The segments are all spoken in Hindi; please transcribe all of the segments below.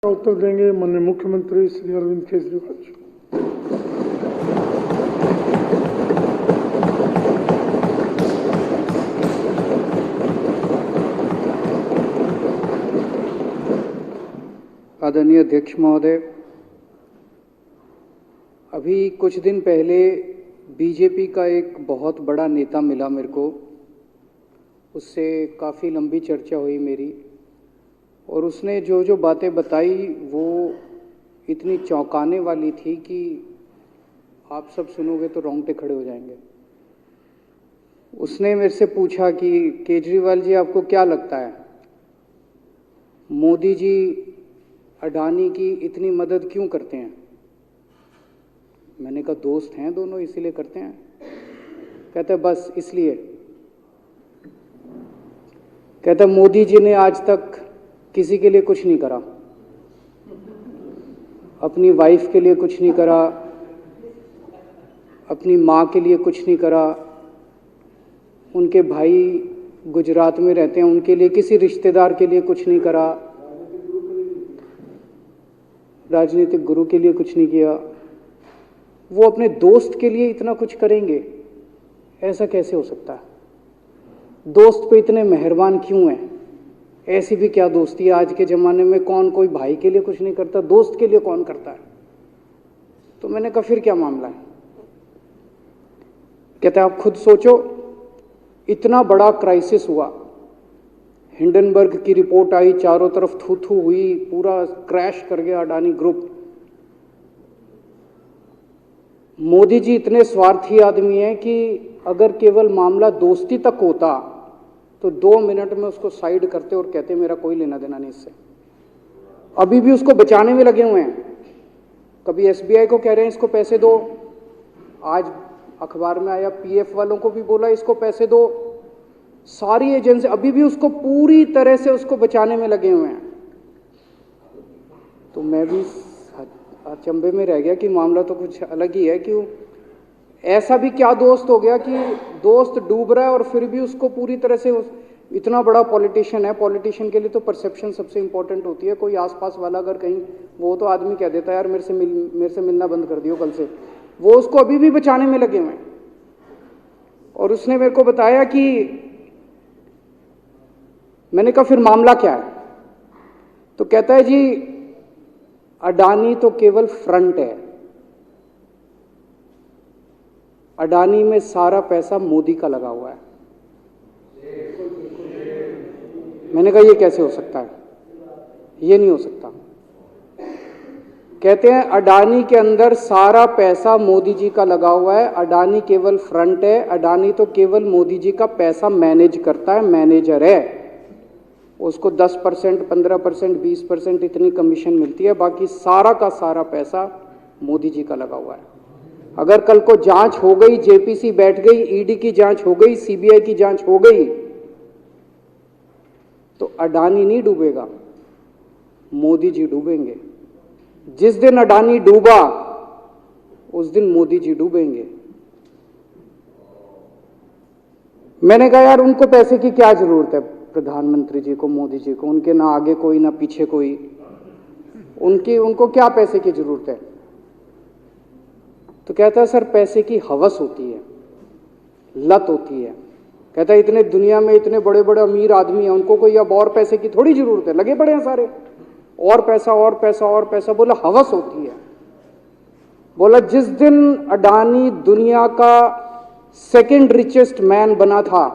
उत्तर देंगे माननीय मुख्यमंत्री श्री अरविंद केजरीवाल जी। आदरणीय अध्यक्ष महोदय, अभी कुछ दिन पहले बीजेपी का एक बहुत बड़ा नेता मिला मेरे को। उससे काफ़ी लंबी चर्चा हुई मेरी, और उसने जो जो बातें बताई वो इतनी चौंकाने वाली थी कि आप सब सुनोगे तो रोंगटे खड़े हो जाएंगे। उसने मेरे से पूछा कि केजरीवाल जी, आपको क्या लगता है मोदी जी अडानी की इतनी मदद क्यों करते हैं? मैंने कहा दोस्त हैं दोनों, इसीलिए करते हैं। कहते बस इसलिए। कहता मोदी जी ने आज तक किसी के लिए कुछ नहीं करा, अपनी वाइफ के लिए कुछ नहीं करा, अपनी माँ के लिए कुछ नहीं करा, उनके भाई गुजरात में रहते हैं उनके लिए, किसी रिश्तेदार के लिए कुछ नहीं करा, राजनीतिक गुरु के लिए कुछ नहीं किया। वो अपने दोस्त के लिए इतना कुछ करेंगे, ऐसा कैसे हो सकता है? दोस्त पे इतने मेहरबान क्यों हैं? ऐसी भी क्या दोस्ती है? आज के ज़माने में कौन कोई भाई के लिए कुछ नहीं करता, दोस्त के लिए कौन करता है? तो मैंने कहा फिर क्या मामला है? कहते आप खुद सोचो, इतना बड़ा क्राइसिस हुआ, हिंडनबर्ग की रिपोर्ट आई, चारों तरफ थू थू हुई, पूरा क्रैश कर गया अडानी ग्रुप। मोदी जी इतने स्वार्थी आदमी हैं कि अगर केवल मामला दोस्ती तक होता तो 2 मिनट में उसको साइड करते और कहते मेरा कोई लेना देना नहीं इससे। अभी भी उसको बचाने में लगे हुए हैं। कभी एसबीआई को कह रहे हैं इसको पैसे दो, आज अखबार में आया पीएफ वालों को भी बोला इसको पैसे दो। सारी एजेंसी अभी भी उसको पूरी तरह से उसको बचाने में लगे हुए हैं। तो मैं भी अचंभे में रह गया कि मामला तो कुछ अलग ही है। क्यों ऐसा भी क्या दोस्त हो गया कि दोस्त डूब रहा है और फिर भी उसको पूरी तरह से इतना बड़ा पॉलिटिशियन है। पॉलिटिशियन के लिए तो परसेप्शन सबसे इंपॉर्टेंट होती है। कोई आसपास वाला अगर कहीं, वो तो आदमी कह देता है यार मेरे से मिलना बंद कर दियो कल से, वो उसको अभी भी बचाने में लगे हुए हैं। और उसने मेरे को बताया कि, मैंने कहा फिर मामला क्या है? तो कहता है जी अडानी तो केवल फ्रंट है, अडानी में सारा पैसा मोदी का लगा हुआ है। मैंने कहा ये कैसे हो सकता है? ये नहीं हो सकता। कहते हैं अडानी के अंदर सारा पैसा मोदी जी का लगा हुआ है, अडानी केवल फ्रंट है, अडानी तो केवल मोदी जी का पैसा मैनेज करता है, मैनेजर है। उसको 10%, 15%, 20% इतनी कमीशन मिलती है, बाकी सारा का सारा पैसा मोदी जी का लगा हुआ है। अगर कल को जांच हो गई, जेपीसी बैठ गई, ईडी की जांच हो गई, सीबीआई की जांच हो गई, तो अडानी नहीं डूबेगा, मोदी जी डूबेंगे। जिस दिन अडानी डूबा उस दिन मोदी जी डूबेंगे। मैंने कहा यार उनको पैसे की क्या जरूरत है? प्रधानमंत्री जी को, मोदी जी को, उनके ना आगे कोई ना पीछे कोई, उनको क्या पैसे की जरूरत है? तो कहता है सर पैसे की हवस होती है, लत होती है। कहता है इतने दुनिया में इतने बड़े बड़े अमीर आदमी हैं, उनको कोई अब और पैसे की थोड़ी जरूरत है, लगे पड़े हैं सारे, और पैसा और पैसा और पैसा। बोला हवस होती है। बोला जिस दिन अडानी दुनिया का सेकंड रिचेस्ट मैन बना था,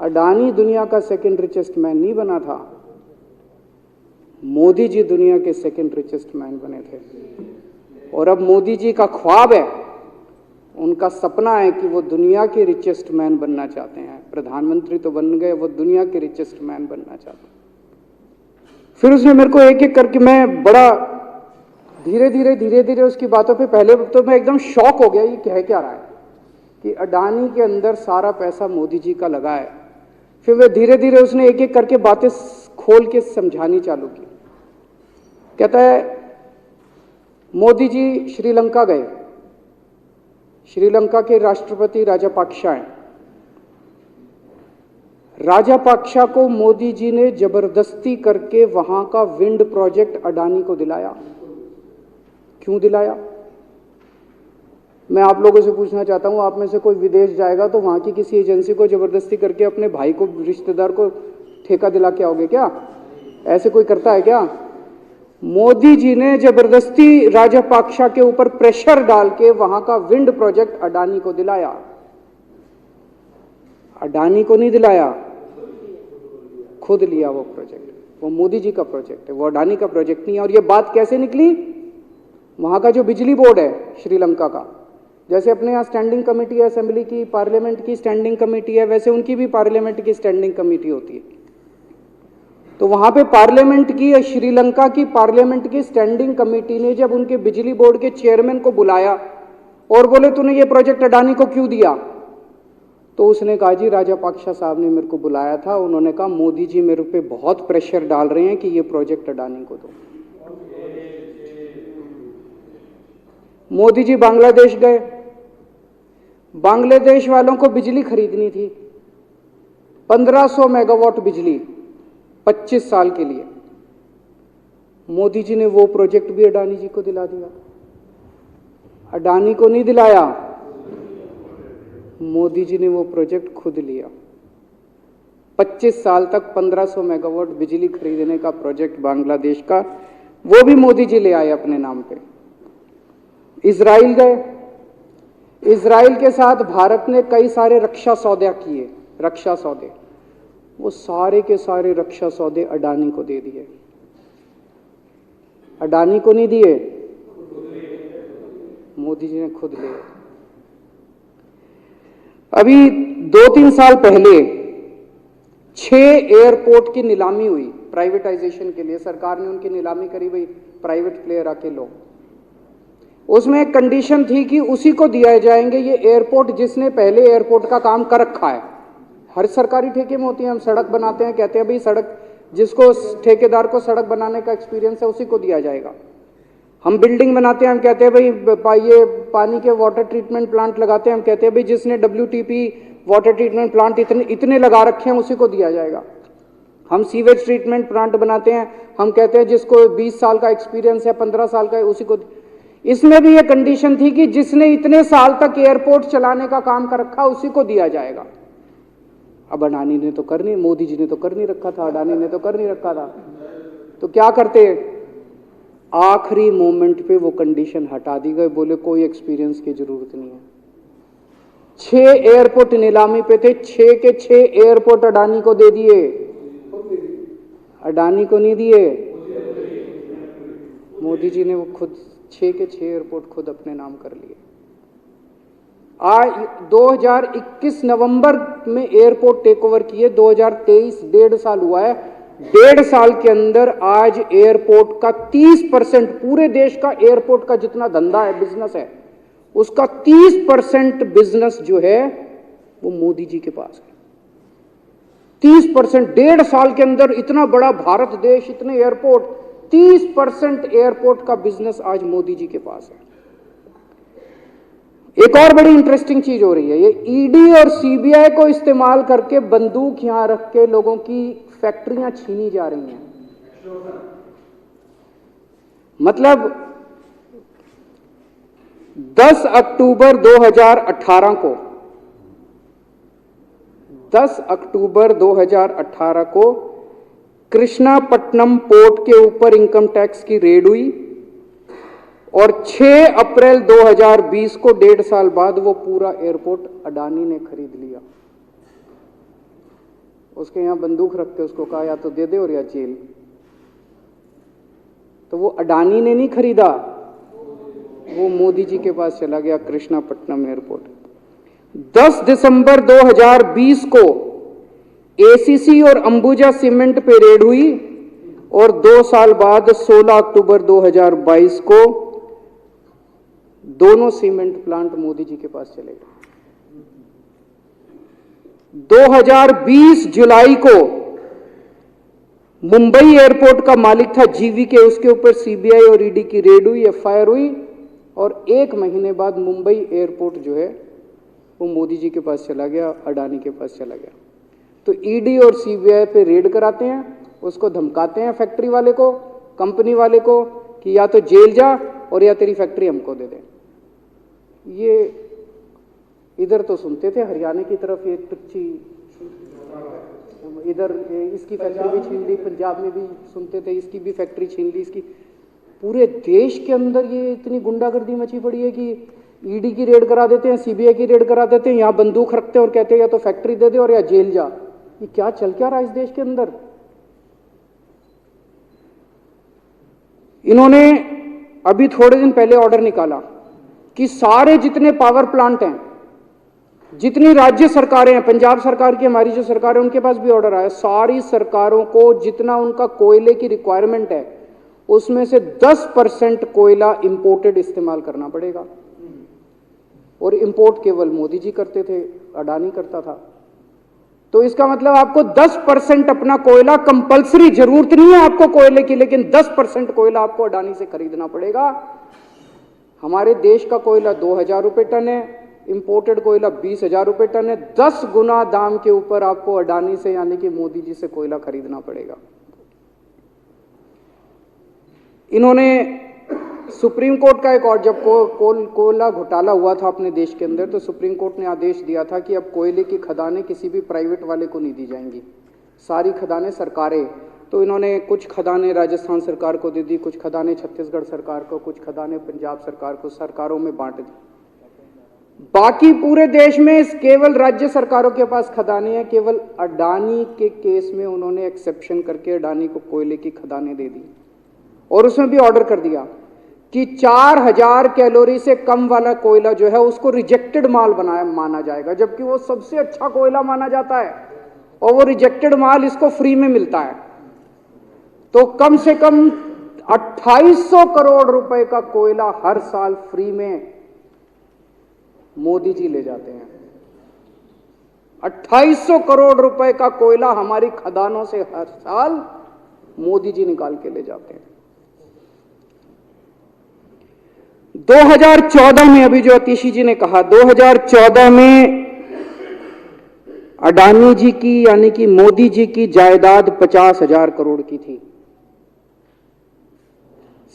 अडानी दुनिया का सेकंड रिचेस्ट मैन नहीं बना था, मोदी जी दुनिया के सेकंड रिचेस्ट मैन बने थे। और अब मोदी जी का ख्वाब है, उनका सपना है कि वो दुनिया के रिचेस्ट मैन बनना चाहते हैं। प्रधानमंत्री तो बन गए, वो दुनिया के रिचेस्ट मैन बनना चाहते हैं। फिर उसने मेरे को एक एक करके, मैं बड़ा धीरे धीरे उसकी बातों पे, पहले तो मैं एकदम शॉक हो गया ये कह क्या रहा है कि अडानी के अंदर सारा पैसा मोदी जी का लगा है। फिर वे धीरे धीरे उसने एक एक करके बातें खोल के समझानी चालू की। कहता है मोदी जी श्रीलंका गए, श्रीलंका के राष्ट्रपति राजापाक्सा हैं। राजापाक्षा को मोदी जी ने जबरदस्ती करके वहां का विंड प्रोजेक्ट अडानी को दिलाया। क्यों दिलाया? मैं आप लोगों से पूछना चाहता हूं, आप में से कोई विदेश जाएगा तो वहां की किसी एजेंसी को जबरदस्ती करके अपने भाई को, रिश्तेदार को ठेका दिला के आओगे क्या? ऐसे कोई करता है क्या? मोदी जी ने जबरदस्ती राजापाक्षा के ऊपर प्रेशर डाल के वहां का विंड प्रोजेक्ट अडानी को दिलाया। अडानी को नहीं दिलाया, खुद लिया वो प्रोजेक्ट। वो मोदी जी का प्रोजेक्ट है, वो अडानी का प्रोजेक्ट नहीं है। और ये बात कैसे निकली? वहां का जो बिजली बोर्ड है श्रीलंका का, जैसे अपने यहाँ स्टैंडिंग कमेटी है असेंबली की, पार्लियामेंट की स्टैंडिंग कमेटी है, वैसे उनकी भी पार्लियामेंट की स्टैंडिंग कमेटी होती है। तो वहां पे पार्लियामेंट की, श्रीलंका की पार्लियामेंट की स्टैंडिंग कमेटी ने जब उनके बिजली बोर्ड के चेयरमैन को बुलाया और बोले तूने ये प्रोजेक्ट अडानी को क्यों दिया, तो उसने कहा जी राजापाक्षा साहब ने मेरे को बुलाया था, उन्होंने कहा मोदी जी मेरे पे बहुत प्रेशर डाल रहे हैं कि ये प्रोजेक्ट अडानी को दो। मोदी जी बांग्लादेश गए, बांग्लादेश वालों को बिजली खरीदनी थी, 1500 मेगावाट बिजली 25 साल के लिए। मोदी जी ने वो प्रोजेक्ट भी अडानी जी को दिला दिया। अडानी को नहीं दिलाया, मोदी जी ने वो प्रोजेक्ट खुद लिया। 25 साल तक 1500 मेगावाट बिजली खरीदने का प्रोजेक्ट बांग्लादेश का, वो भी मोदी जी ले आए अपने नाम पे। इजराइल गए, इजराइल के साथ भारत ने कई सारे रक्षा सौदे किए, रक्षा सौदे, वो सारे के सारे रक्षा सौदे अडानी को दे दिए। अडानी को नहीं दिए, मोदी जी ने खुद लिए। अभी 2-3 साल पहले 6 एयरपोर्ट की नीलामी हुई प्राइवेटाइजेशन के लिए, सरकार ने उनकी नीलामी करी, भाई प्राइवेट प्लेयर आके लो। उसमें एक कंडीशन थी कि उसी को दिया जाएंगे ये एयरपोर्ट जिसने पहले एयरपोर्ट का काम कर रखा है। हर सरकारी ठेके में होती है, हम सड़क बनाते हैं, कहते हैं भाई सड़क, जिसको ठेकेदार को सड़क बनाने का एक्सपीरियंस है उसी को दिया जाएगा। हम बिल्डिंग बनाते हैं, हम कहते हैं भाई ये पानी के वाटर ट्रीटमेंट प्लांट लगाते हैं, हम कहते हैं भाई जिसने WTP वाटर ट्रीटमेंट प्लांट इतने लगा रखे हैं उसी को दिया जाएगा। हम सीवेज ट्रीटमेंट प्लांट बनाते हैं, हम कहते हैं जिसको 20 साल का एक्सपीरियंस है, 15 साल का है, उसी को। इसमें भी ये कंडीशन थी कि जिसने इतने साल तक एयरपोर्ट चलाने का काम कर रखा उसी को दिया जाएगा। अब अडानी ने तो कर नहीं, मोदी जी ने तो कर नहीं रखा था, अडानी ने तो कर नहीं रखा था, तो क्या करते? आखिरी मोमेंट पे वो कंडीशन हटा दी गई, बोले कोई एक्सपीरियंस की जरूरत नहीं है। 6 एयरपोर्ट नीलामी पे थे, 6 के 6 एयरपोर्ट अडानी को दे दिए, अडानी को नहीं दिए। मोदी जी ने वो खुद 6 के 6 एयरपोर्ट खुद अपने नाम कर लिए। आज 2021 नवंबर में एयरपोर्ट टेक ओवर किए, 2023 1.5 साल हुआ है। 1.5 साल के अंदर आज एयरपोर्ट का 30%, पूरे देश का एयरपोर्ट का जितना धंधा है, बिजनेस है, उसका 30% बिजनेस जो है वो मोदी जी के पास है। 30%, 1.5 साल के अंदर इतना बड़ा भारत देश, इतने एयरपोर्ट, 30% एयरपोर्ट का बिजनेस आज मोदी जी के पास है। एक और बड़ी इंटरेस्टिंग चीज हो रही है, ये ईडी और सीबीआई को इस्तेमाल करके बंदूक यहां रख के लोगों की फैक्ट्रियां छीनी जा रही हैं। मतलब 10 अक्टूबर 2018 को 10 अक्टूबर 2018 को कृष्णापट्टनम पोर्ट के ऊपर इनकम टैक्स की रेड हुई और 6 अप्रैल 2020 को 1.5 साल बाद वो पूरा एयरपोर्ट अडानी ने खरीद लिया। उसके यहां बंदूक रख के उसको कहा या तो दे दे और या जेल। तो वो अडानी ने नहीं खरीदा, वो मोदी जी के पास चला गया कृष्णापट्टनम एयरपोर्ट। 10 दिसंबर 2020 को एसीसी और अंबुजा सीमेंट पे रेड हुई और 2 साल बाद 16 अक्टूबर 2022 को दोनों सीमेंट प्लांट मोदी जी के पास चले गए। 2020 जुलाई को मुंबई एयरपोर्ट का मालिक था जीवीके, उसके ऊपर सीबीआई और ईडी की रेड हुई, एफआईआर हुई और 1 महीने बाद मुंबई एयरपोर्ट जो है वो मोदी जी के पास चला गया, अडानी के पास चला गया। तो ईडी और सीबीआई पे रेड कराते हैं, उसको धमकाते हैं फैक्ट्री वाले को, कंपनी वाले को कि या तो जेल जा और या तेरी फैक्ट्री हमको दे दे। ये इधर तो सुनते थे हरियाणा की तरफ ये टुच्ची, इधर इसकी फैक्ट्री भी छीन ली, पंजाब में भी सुनते थे इसकी भी फैक्ट्री छीन ली, इसकी। पूरे देश के अंदर ये इतनी गुंडागर्दी मची पड़ी है कि ईडी की रेड करा देते हैं, सीबीआई की रेड करा देते हैं, यहाँ बंदूक रखते हैं और कहते हैं या तो फैक्ट्री दे दे और या जेल जा। ये क्या चल क्या रहा है इस देश के अंदर? इन्होंने अभी थोड़े दिन पहले ऑर्डर निकाला कि सारे जितने पावर प्लांट हैं, जितनी राज्य सरकारें हैं, पंजाब सरकार की, हमारी जो सरकार है, उनके पास भी ऑर्डर आया, सारी सरकारों को जितना उनका कोयले की रिक्वायरमेंट है उसमें से 10% कोयला इंपोर्टेड इस्तेमाल करना पड़ेगा। और इंपोर्ट केवल मोदी जी करते थे, अडानी करता था। तो इसका मतलब आपको 10% अपना कोयला कंपलसरी, जरूरत नहीं है आपको कोयले की, लेकिन 10% कोयला आपको अडानी से खरीदना पड़ेगा। हमारे देश का कोयला 2000 रुपये टन है, इंपोर्टेड कोयला 20,000 रुपये टन है। 10 गुना दाम के ऊपर आपको अडानी से यानी कि मोदी जी से कोयला खरीदना पड़ेगा। इन्होंने सुप्रीम कोर्ट का एक और, जब कोयला घोटाला हुआ था अपने देश के अंदर, तो सुप्रीम कोर्ट ने आदेश दिया था कि अब कोयले की खदानें किसी भी प्राइवेट वाले को नहीं दी जाएंगी, सारी खदानें सरकारें। तो इन्होंने कुछ खदानें राजस्थान सरकार को दे दी, कुछ खदानें छत्तीसगढ़ सरकार को, कुछ खदानें पंजाब सरकार को, सरकारों में बांट दी। बाकी पूरे देश में केवल राज्य सरकारों के पास खदानें हैं। केवल अडानी के केस में उन्होंने एक्सेप्शन करके अडानी को कोयले की खदानें दे दी और उसमें भी ऑर्डर कर दिया कि 4000 कैलोरी से कम वाला कोयला जो है उसको रिजेक्टेड माल माना जाएगा, जबकि वो सबसे अच्छा कोयला माना जाता है और वो रिजेक्टेड माल इसको फ्री में मिलता है। तो कम से कम 2800 करोड़ रुपए का कोयला हर साल फ्री में मोदी जी ले जाते हैं। 2800 करोड़ रुपए का कोयला हमारी खदानों से हर साल मोदी जी निकाल के ले जाते हैं। 2014 में, अभी जो अतिशी जी ने कहा, 2014 में अडानी जी की यानी कि मोदी जी की जायदाद 50,000 करोड़ की थी।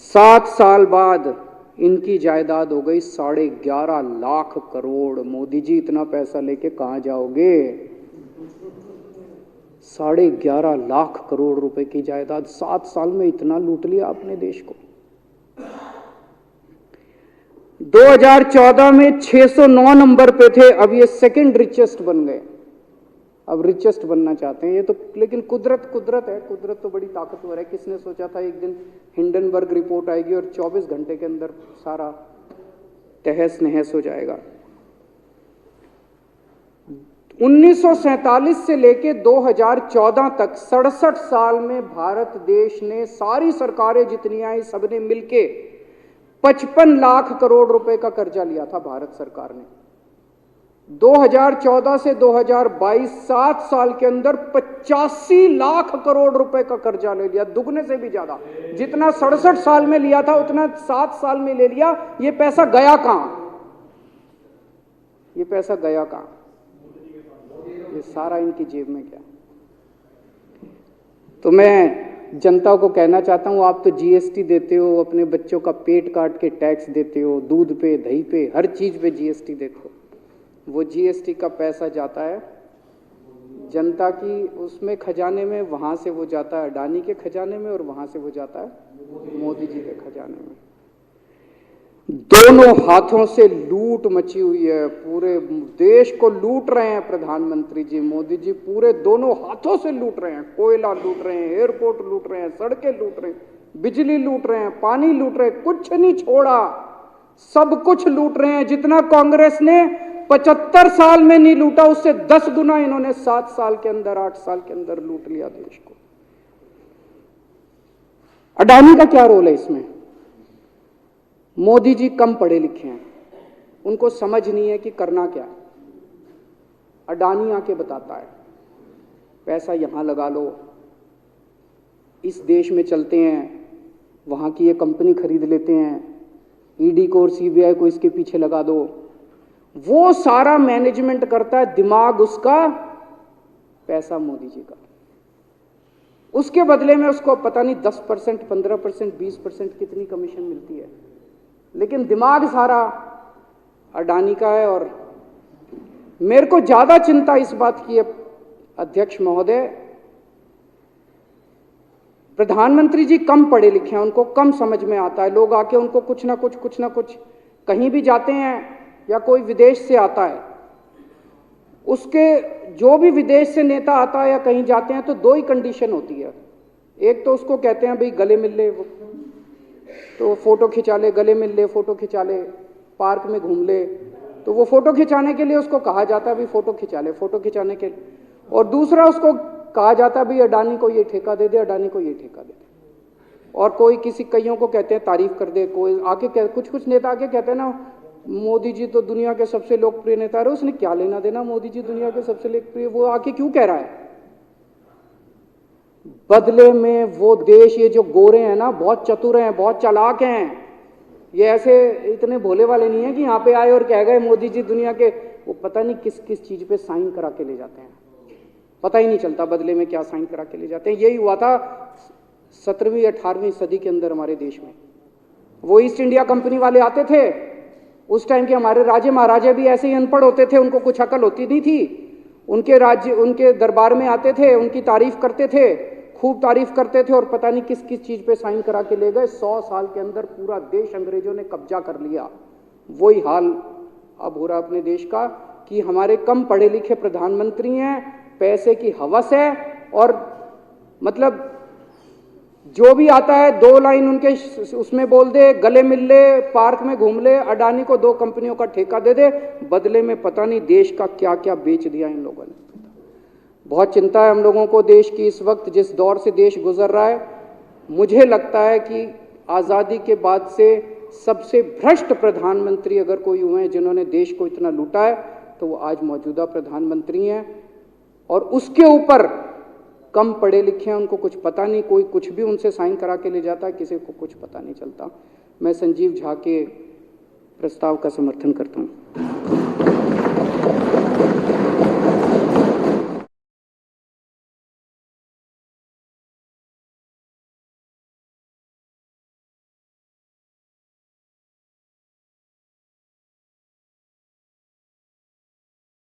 7 साल बाद इनकी जायदाद हो गई 11.5 लाख करोड़। मोदी जी इतना पैसा लेके कहां जाओगे? 11.5 लाख करोड़ रुपए की जायदाद, 7 साल में इतना लूट लिया आपने देश को। 2014 में 609 नंबर पे थे, अब ये सेकंड रिचेस्ट बन गए, अब रिचेस्ट बनना चाहते हैं। ये तो लेकिन कुदरत है, कुदरत तो बड़ी ताकतवर है। किसने सोचा था एक दिन हिंडनबर्ग रिपोर्ट आएगी और 24 घंटे के अंदर सारा तहस नहस हो जाएगा। 1947 से लेके 2014 तक 67 साल में भारत देश ने, सारी सरकारें जितनी आई सबने मिलके 55 लाख करोड़ रुपए का कर्जा लिया था भारत सरकार ने। 2014 से 2022 7 साल के अंदर 85 लाख करोड़ रुपए का कर्जा ले लिया, दुगने से भी ज्यादा। जितना 67 साल में लिया था उतना 7 साल में ले लिया। ये पैसा गया कहां? ये पैसा गया कहां? ये सारा इनकी जेब में गया। तो मैं जनता को कहना चाहता हूं, आप तो जीएसटी देते हो, अपने बच्चों का पेट काट के टैक्स देते हो, दूध पे, दही पे, हर चीज पे जीएसटी देते हो। वो जीएसटी का पैसा जाता है जनता की उसमें खजाने में, वहां से वो जाता है अडानी के खजाने में और वहां से वो जाता है मोदी जी के खजाने में। दोनों हाथों से लूट मची हुई है, पूरे देश को लूट रहे हैं प्रधानमंत्री जी, मोदी जी पूरे दोनों हाथों से लूट रहे हैं। कोयला लूट रहे हैं, एयरपोर्ट लूट रहे हैं, सड़कें लूट रहे हैं, बिजली लूट रहे हैं, पानी लूट रहे हैं, कुछ नहीं छोड़ा, सब कुछ लूट रहे हैं। जितना कांग्रेस ने 75 साल में नहीं लूटा, उससे 10 गुना इन्होंने 7 साल के अंदर, 8 साल के अंदर लूट लिया देश को। अडानी का क्या रोल है इसमें? मोदी जी कम पढ़े लिखे हैं, उनको समझ नहीं है कि करना क्या। अडानी आके बताता है पैसा यहां लगा लो, इस देश में चलते हैं, वहां की ये कंपनी खरीद लेते हैं, ईडी को और सीबीआई को इसके पीछे लगा दो। वो सारा मैनेजमेंट करता है, दिमाग उसका पैसा मोदी जी का। उसके बदले में उसको पता नहीं 10%, 15%, 20% कितनी कमीशन मिलती है, लेकिन दिमाग सारा अडानी का है। और मेरे को ज्यादा चिंता इस बात की है अध्यक्ष महोदय, प्रधानमंत्री जी कम पढ़े लिखे हैं, उनको कम समझ में आता है। लोग आके उनको कुछ ना कुछ कहीं भी जाते हैं या कोई विदेश से आता है, उसके जो भी विदेश से नेता आता है या कहीं जाते हैं तो दो ही कंडीशन होती है। एक तो उसको कहते हैं भाई गले मिल ले, तो फोटो खिंचा ले, गले मिल ले, फोटो खिंचा ले, पार्क में घूम ले, तो वो फोटो खिंचाने के लिए उसको कहा जाता है भाई फोटो खिंचा ले, फोटो खिंचाने के। और दूसरा उसको कहा जाता है भाई अडानी को ये ठेका दे दे, अडानी को ये ठेका दे दे। और कोई किसी कईयों को कहते हैं तारीफ कर दे, कोई आके कुछ नेता आके कहते हैं ना मोदी जी तो दुनिया के सबसे लोकप्रिय नेता है। उसने क्या लेना देना मोदी जी दुनिया के सबसे लोकप्रिय, वो आके क्यों कह रहा है? बदले में वो देश, ये जो गोरे हैं ना, बहुत चतुर हैं, बहुत चालाक हैं, ये ऐसे इतने भोले वाले नहीं है कि यहाँ पे आए और कह गए मोदी जी दुनिया के, वो पता नहीं किस किस चीज पे साइन करा के ले जाते हैं, पता ही नहीं चलता बदले में क्या साइन करा के ले जाते हैं। यही हुआ था 17वीं 18वीं सदी के अंदर हमारे देश में। वो ईस्ट इंडिया कंपनी वाले आते थे, उस टाइम के हमारे राजे महाराजे भी ऐसे ही अनपढ़ होते थे, उनको कुछ अकल होती नहीं थी। उनके राज्य, उनके दरबार में आते थे, उनकी तारीफ करते थे, खूब तारीफ करते थे, और पता नहीं किस किस चीज पे साइन करा के ले गए। 100 साल के अंदर पूरा देश अंग्रेजों ने कब्जा कर लिया। वही हाल अब हो रहा अपने देश का कि हमारे कम पढ़े लिखे प्रधानमंत्री हैं, पैसे की हवस है, और मतलब जो भी आता है 2 लाइन उनके उसमें बोल दे, गले मिल ले, पार्क में घूम ले, अडानी को 2 कंपनियों का ठेका दे दे, बदले में पता नहीं देश का क्या क्या बेच दिया इन लोगों ने। बहुत चिंता है हम लोगों को देश की इस वक्त, जिस दौर से देश गुजर रहा है। मुझे लगता है कि आज़ादी के बाद से सबसे भ्रष्ट प्रधानमंत्री अगर कोई हुए हैं जिन्होंने देश को इतना लूटा है, तो वो आज मौजूदा प्रधानमंत्री हैं। और उसके ऊपर कम पढ़े लिखे हैं, उनको कुछ पता नहीं, कोई कुछ भी उनसे साइन करा के ले जाता है, किसी को कुछ पता नहीं चलता। मैं संजीव झा के प्रस्ताव का समर्थन करता हूँ।